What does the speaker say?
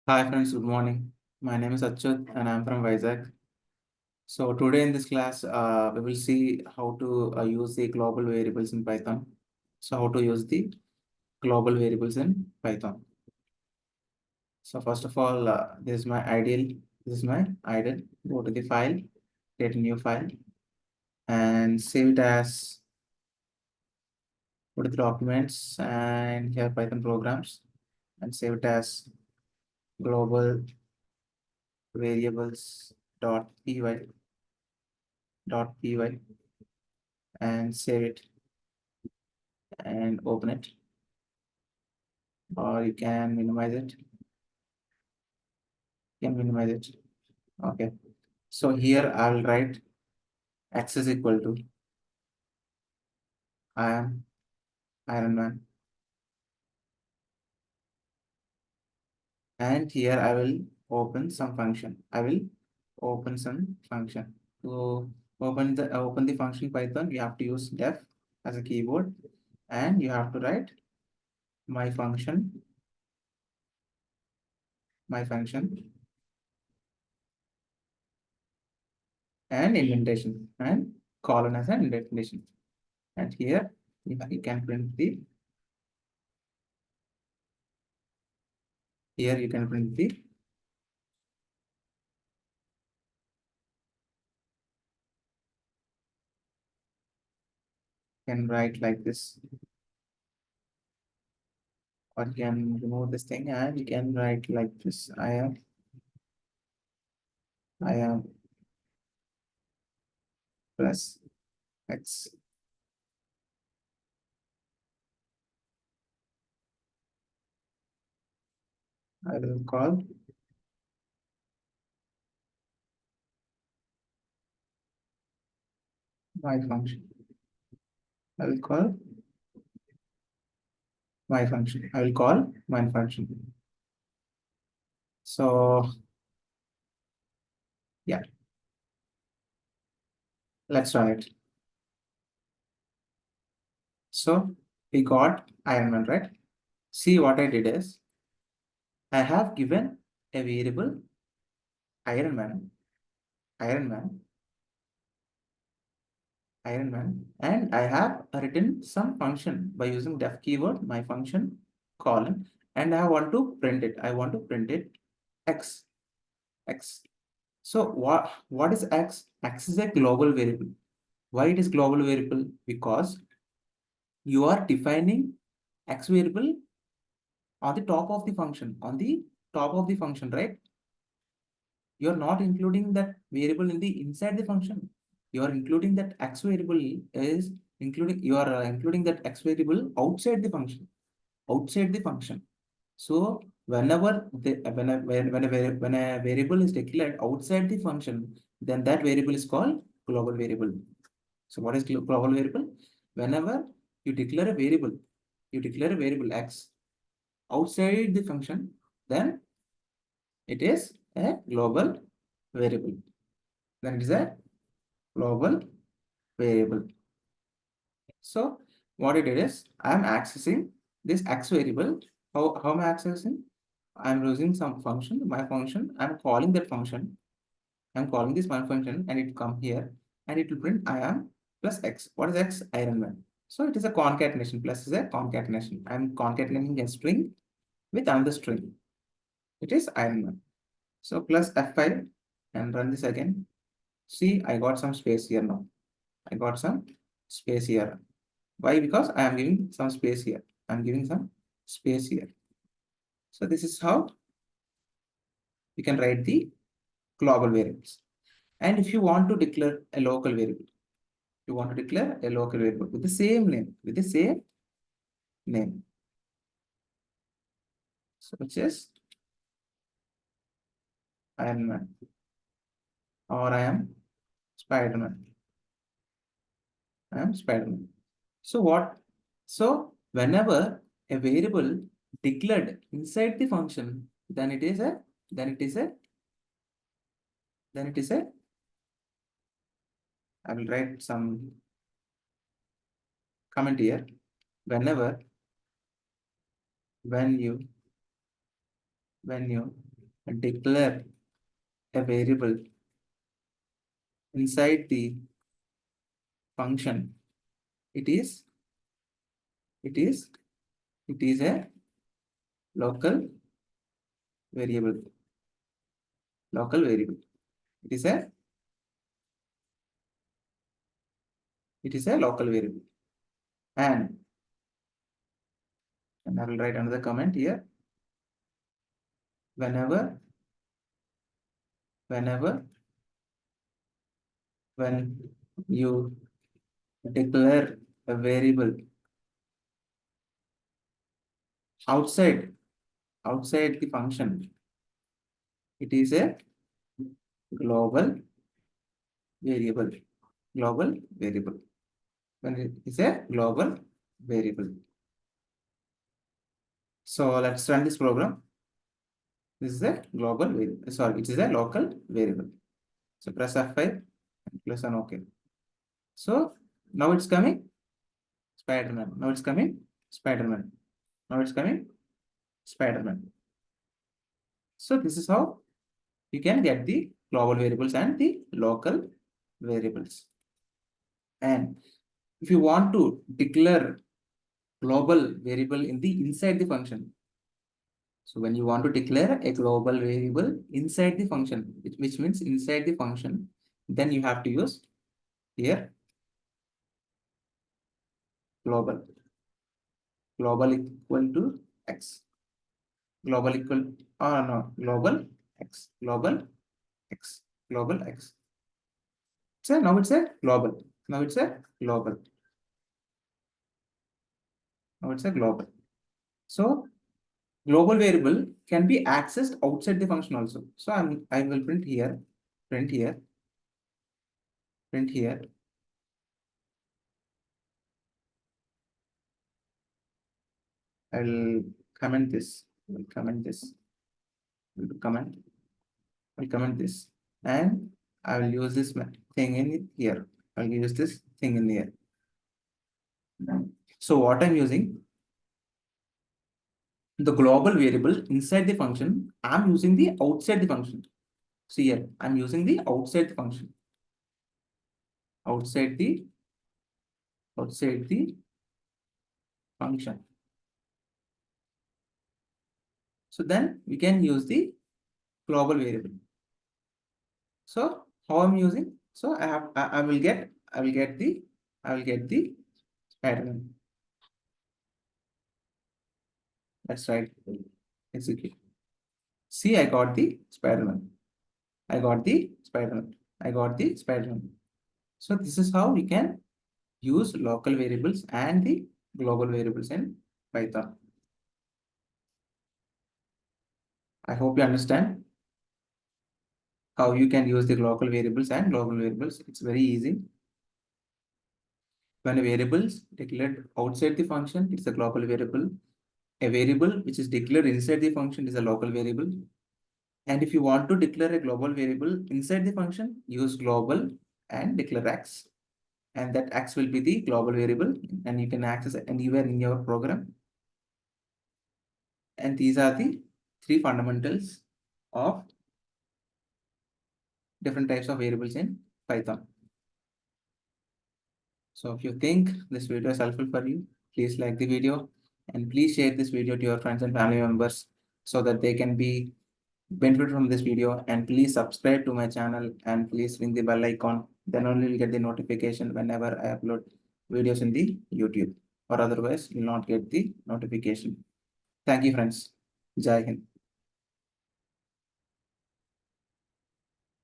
Hi friends, good morning. My name is Achyut and I'm from Vizag. So today in this class, we will see how to use the global variables in Python. So how to use the global variables in Python. So first of all, this is my ideal. This is my ideal. Go to the file, create a new file and save it as, go to the documents and here Python programs and save it as global variables dot py and save it and open it, or you can minimize it. You can minimize it. Okay. So here I will write x is equal to I am Iron Man, and here I will open some function. I will open some function. To open the function Python, you have to use def as a keyboard, and you have to write my function, my function, and indentation, and colon as an indentation. And here you can print the here you can print the can write like this, or you can remove this thing and you can write like this. I am plus x. I will call my function. I will call my function. I will call my function. So yeah, let's run it. So we got Iron Man, right? See what I did is I have given a variable Iron Man, Iron Man, Iron Man, and I have written some function by using def keyword, my function, colon, and I want to print it. I want to print it x, x. So what is x? X is a global variable. Why it is global variable? Because you are defining x variable on the top of the function, on the top of the function, right? You are not including that variable in the inside the function. You are including that x variable is including you are including that x variable outside the function, outside the function. So whenever the when a variable is declared outside the function, then that variable is called global variable. So what is global variable? Whenever you declare a variable x outside the function, then it is a global variable. Then it is a global variable. So what it is, I am accessing this x variable. How am I accessing? I'm using some function, my function. I'm calling that function. I'm calling this one function, and it come here, and it will print I am plus x. What is x? Iron Man. So it is a concatenation. Plus is a concatenation. I'm concatenating a string with another string. It is Iron Man. So plus F5 and run this again. See, I got some space here now. I got some space here. Why? Because I am giving some space here. I'm giving some space here. So this is how you can write the global variables. And if you want to declare a local variable, you want to declare a local variable with the same name, with the same name. So which is Iron Man, or I am Spider-Man. I am Spider-Man. So what? So whenever a variable declared inside the function, then it is a then it is a then it is a I will write some comment here. Whenever when you declare a variable inside the function, it is it is it is a local variable. Local variable. It is a local variable. And I will write another comment here. Whenever when you declare a variable outside the function, it is a global variable. Global variable. When it is a global variable. So let's run this program. This is a global variable. Sorry, it is a local variable. So press F5 and press on OK. So now it's coming Spider-Man. Now it's coming Spider-Man. Now it's coming Spider-Man. So this is how you can get the global variables and the local variables. And if you want to declare global variable in the inside the function, so when you want to declare a global variable inside the function, which means inside the function, then you have to use here global equal to x, global equal no global x, global x, global x. So now it's a global. Now it's a global. Now it's a global. So global variable can be accessed outside the function also. So I will print here, print here, print here. I will comment this. Will comment this. Will comment. Will comment this. And I will use this thing in here. I'll use this thing in here. So what I'm using, the global variable inside the function, I'm using the outside the function. See here, I'm using the outside the function. Outside the function. So then we can use the global variable. So how I'm using? So I will get the Spider-Man. That's right. Execute. See, I got the Spider-Man. I got the Spider-Man. I got the Spider-Man. So this is how we can use local variables and the global variables in Python. I hope you understand how you can use the local variables and global variables. It's very easy. When a variable is declared outside the function, it's a global variable. A variable which is declared inside the function is a local variable. And if you want to declare a global variable inside the function, use global and declare x. And that x will be the global variable, and you can access it anywhere in your program. And these are the three fundamentals of different types of variables in Python. So if you think this video is helpful for you, please like the video and please share this video to your friends and family members so that they can be benefit from this video. And please subscribe to my channel and please ring the bell icon. Then only you'll get the notification whenever I upload videos in the YouTube, or otherwise you'll not get the notification. Thank you, friends. Jai Hind.